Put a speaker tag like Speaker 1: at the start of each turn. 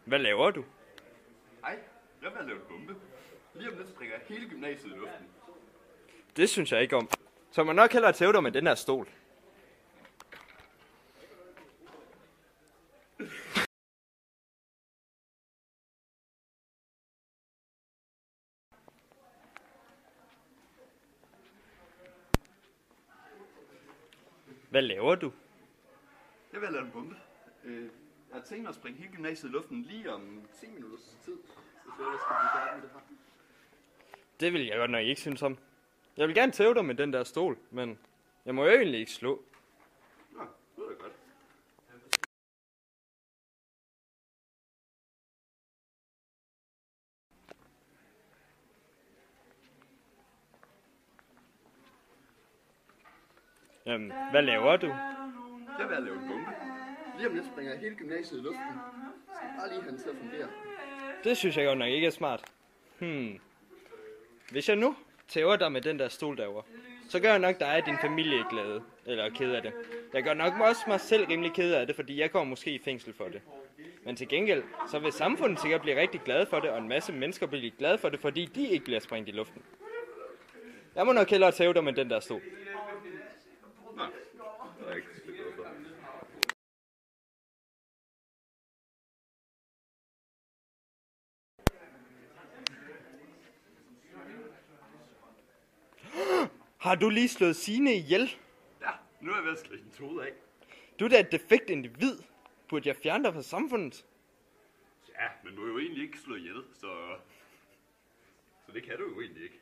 Speaker 1: Hvad laver du?
Speaker 2: Hej, jeg vil lave en bombe. Lige om lidt springer hele gymnasiet i luften.
Speaker 1: Det synes jeg ikke om. Så må nok hellere tæve dig med den her stol. Hvad laver du?
Speaker 2: Jeg vil lave en bombe. Jeg har tænkt mig at springe hele gymnasiet i luften lige om 10 minutters tid. Så jeg skal blive færdig med det her.
Speaker 1: Det vil jeg godt nok ikke synes om. Jeg vil gerne tæve dig med den der stol, men jeg må jo egentlig ikke slå.
Speaker 2: Nå, det er godt.
Speaker 1: Hvad laver du?
Speaker 2: Jeg vil lave en bombe. Lige om lidt springer hele gymnasiet i luften. Jeg skal bare lige have den til at fungere.
Speaker 1: Det synes jeg godt nok ikke er smart. Hvis jeg nu tæver dig med den der stol derovre, så gør jeg nok dig og din familie glade, eller ked af det. Jeg gør nok også mig selv rimelig ked af det, fordi jeg kommer måske i fængsel for det. Men til gengæld, så vil samfundet sikkert blive rigtig glade for det, og en masse mennesker bliver glade for det, fordi de ikke bliver sprængt i luften. Jeg må nok hellere tæve dig med den der stol.
Speaker 2: Nå, det er ikke så godt for.
Speaker 1: Har du lige slået Signe ihjel?
Speaker 2: Ja, nu er jeg ved at slå hendes hoved af.
Speaker 1: Du er da et defekt individ. Burde jeg fjerne dig fra samfundet?
Speaker 2: Ja, men du er jo egentlig ikke slået ihjel, så det kan du jo egentlig ikke.